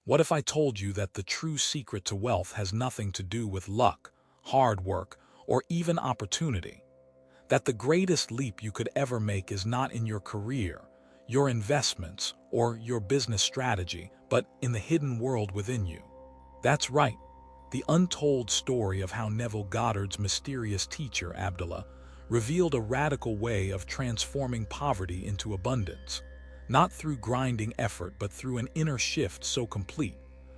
What if I told you that the true secret to wealth has nothing to do with luck, hard work, or even opportunity? That the greatest leap you could ever make is not in your career, your investments, or your business strategy, but in the hidden world within you. That's right, the untold story of how Neville Goddard's mysterious teacher, Abdullah, revealed a radical way of transforming poverty into abundance, not through grinding effort but through an inner shift so complete,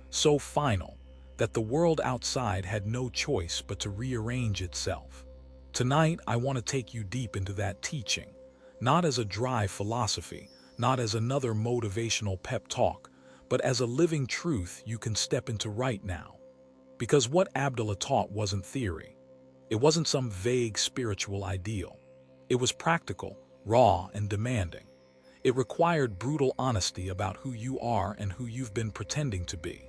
so final, that the world outside had no choice but to rearrange itself. Tonight, I want to take you deep into that teaching, not as a dry philosophy, not as another motivational pep talk, but as a living truth you can step into right now. Because what Abdullah taught wasn't theory. It wasn't some vague spiritual ideal. It was practical, raw, and demanding. It required brutal honesty about who you are and who you've been pretending to be.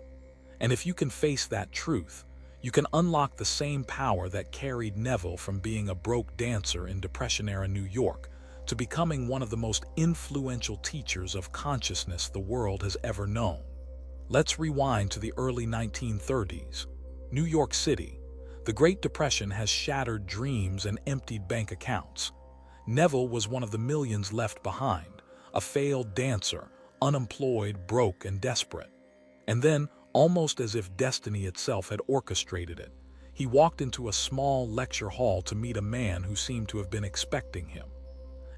And if you can face that truth, you can unlock the same power that carried Neville from being a broke dancer in Depression-era New York to becoming one of the most influential teachers of consciousness the world has ever known. Let's rewind to the early 1930s. New York City. The Great Depression has shattered dreams and emptied bank accounts. Neville was one of the millions left behind, a failed dancer, unemployed, broke, and desperate. And then, almost as if destiny itself had orchestrated it, he walked into a small lecture hall to meet a man who seemed to have been expecting him.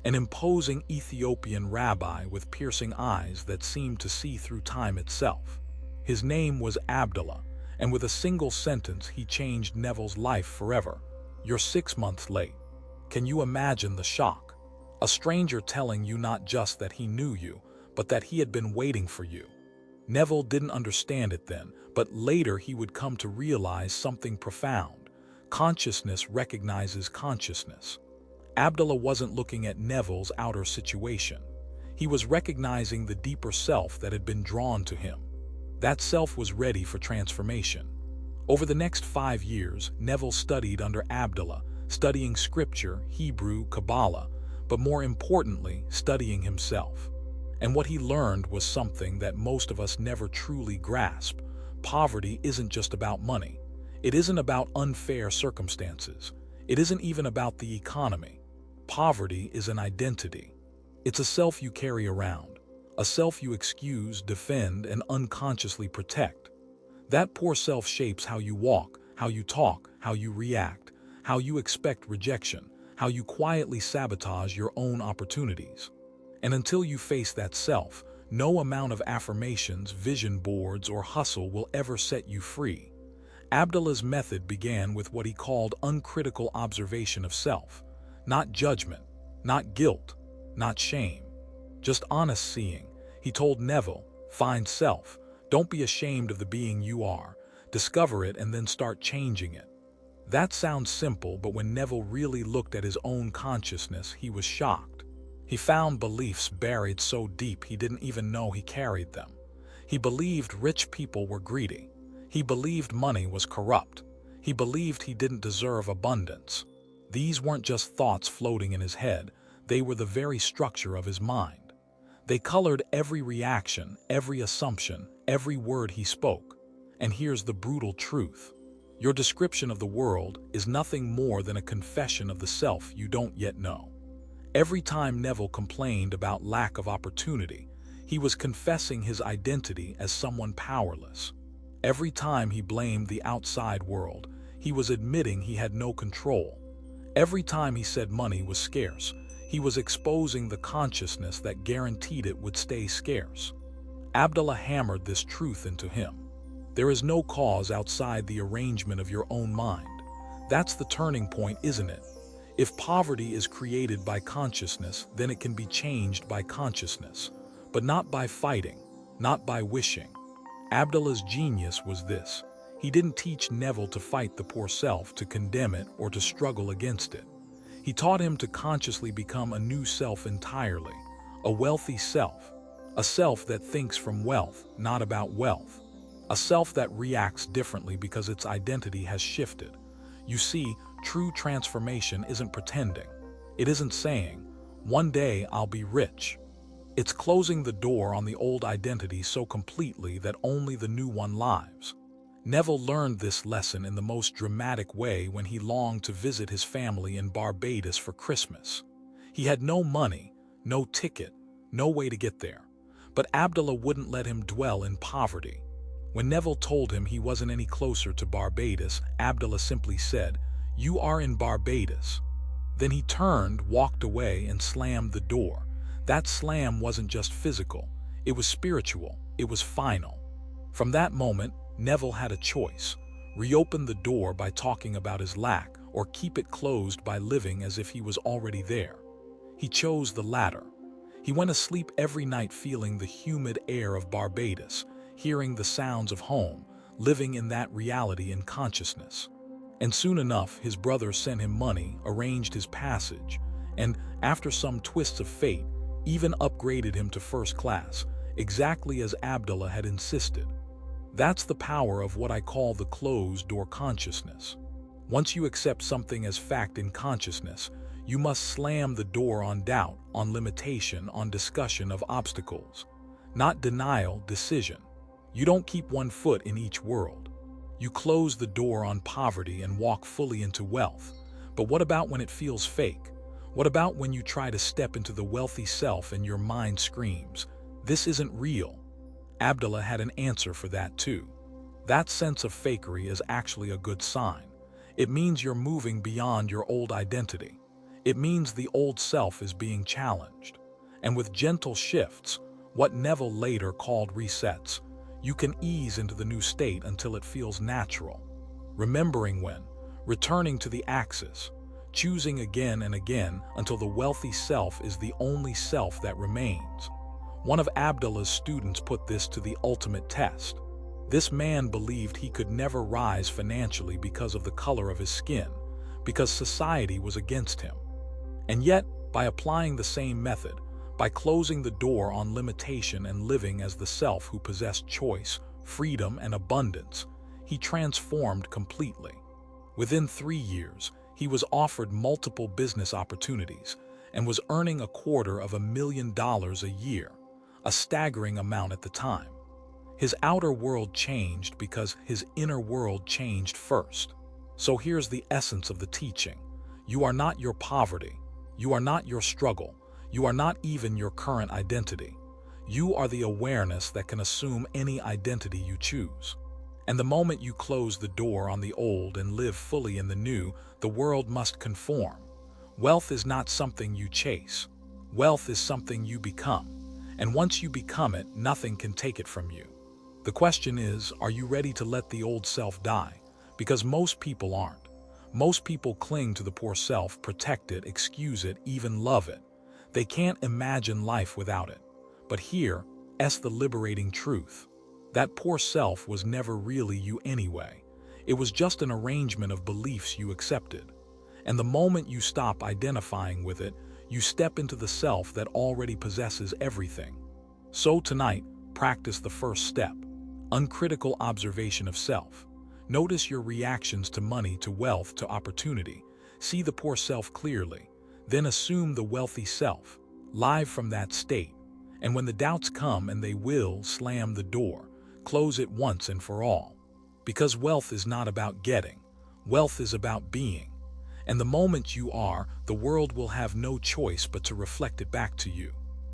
An imposing Ethiopian rabbi with piercing eyes that seemed to see through time itself. His name was Abdullah, and with a single sentence he changed Neville's life forever. "You're 6 months late." Can you imagine the shock? A stranger telling you not just that he knew you, but that he had been waiting for you. Neville didn't understand it then, but later he would come to realize something profound. Consciousness recognizes consciousness. Abdullah wasn't looking at Neville's outer situation. He was recognizing the deeper self that had been drawn to him. That self was ready for transformation. Over the next 5 years, Neville studied under Abdullah, studying scripture, Hebrew, Kabbalah, but more importantly, studying himself. And what he learned was something that most of us never truly grasp. Poverty isn't just about money. It isn't about unfair circumstances. It isn't even about the economy. Poverty is an identity. It's a self you carry around, a self you excuse, defend, and unconsciously protect. That poor self shapes how you walk, how you talk, how you react, how you expect rejection, how you quietly sabotage your own opportunities. And until you face that self, no amount of affirmations, vision boards, or hustle will ever set you free. Abdullah's method began with what he called uncritical observation of self. Not judgment, not guilt, not shame. Just honest seeing. He told Neville, find self. Don't be ashamed of the being you are. Discover it and then start changing it. That sounds simple, but when Neville really looked at his own consciousness, he was shocked. He found beliefs buried so deep he didn't even know he carried them. He believed rich people were greedy. He believed money was corrupt. He believed he didn't deserve abundance. These weren't just thoughts floating in his head, they were the very structure of his mind. They colored every reaction, every assumption, every word he spoke. And here's the brutal truth. Your description of the world is nothing more than a confession of the self you don't yet know. Every time Neville complained about lack of opportunity, he was confessing his identity as someone powerless. Every time he blamed the outside world, he was admitting he had no control. Every time he said money was scarce, he was exposing the consciousness that guaranteed it would stay scarce. Abdullah hammered this truth into him. There is no cause outside the arrangement of your own mind. That's the turning point, isn't it? If poverty is created by consciousness, then it can be changed by consciousness, but not by fighting, not by wishing. Abdullah's genius was this. He didn't teach Neville to fight the poor self, to condemn it, or to struggle against it. He taught him to consciously become a new self entirely, a wealthy self, a self that thinks from wealth, not about wealth, a self that reacts differently because its identity has shifted. You see, true transformation isn't pretending. It isn't saying, one day I'll be rich. It's closing the door on the old identity so completely that only the new one lives. Neville learned this lesson in the most dramatic way when he longed to visit his family in Barbados for Christmas. He had no money, no ticket, no way to get there. But Abdullah wouldn't let him dwell in poverty. When Neville told him he wasn't any closer to Barbados, Abdullah simply said, "You are in Barbados." Then he turned, walked away, and slammed the door. That slam wasn't just physical, it was spiritual, it was final. From that moment, Neville had a choice: reopen the door by talking about his lack, or keep it closed by living as if he was already there. He chose the latter. He went to sleep every night feeling the humid air of Barbados, hearing the sounds of home, living in that reality in consciousness. And soon enough, his brother sent him money, arranged his passage, and, after some twists of fate, even upgraded him to first class, exactly as Abdullah had insisted. That's the power of what I call the closed-door consciousness. Once you accept something as fact in consciousness, you must slam the door on doubt, on limitation, on discussion of obstacles. Not denial, decision. You don't keep one foot in each world. You close the door on poverty and walk fully into wealth. But what about when it feels fake? What about when you try to step into the wealthy self and your mind screams, "This isn't real"? Abdullah had an answer for that too. That sense of fakery is actually a good sign. It means you're moving beyond your old identity. It means the old self is being challenged. And with gentle shifts, what Neville later called resets, you can ease into the new state until it feels natural. Remembering when, returning to the axis, choosing again and again until the wealthy self is the only self that remains. One of Abdullah's students put this to the ultimate test. This man believed he could never rise financially because of the color of his skin, because society was against him. And yet, by applying the same method, by closing the door on limitation and living as the self who possessed choice, freedom, and abundance, he transformed completely. Within 3 years, he was offered multiple business opportunities and was earning $250,000 a year, a staggering amount at the time. His outer world changed because his inner world changed first. So here's the essence of the teaching. You are not your poverty. You are not your struggle. You are not even your current identity. You are the awareness that can assume any identity you choose. And the moment you close the door on the old and live fully in the new, the world must conform. Wealth is not something you chase. Wealth is something you become. And once you become it, nothing can take it from you. The question is, are you ready to let the old self die? Because most people aren't. Most people cling to the poor self, protect it, excuse it, even love it. They can't imagine life without it. But here's the liberating truth. That poor self was never really you anyway. It was just an arrangement of beliefs you accepted. And the moment you stop identifying with it, you step into the self that already possesses everything. So tonight, practice the first step. Uncritical observation of self. Notice your reactions to money, to wealth, to opportunity. See the poor self clearly. Then assume the wealthy self, live from that state. And when the doubts come, and they will, slam the door. Close it once and for all. Because wealth is not about getting. Wealth is about being. And the moment you are, the world will have no choice but to reflect it back to you.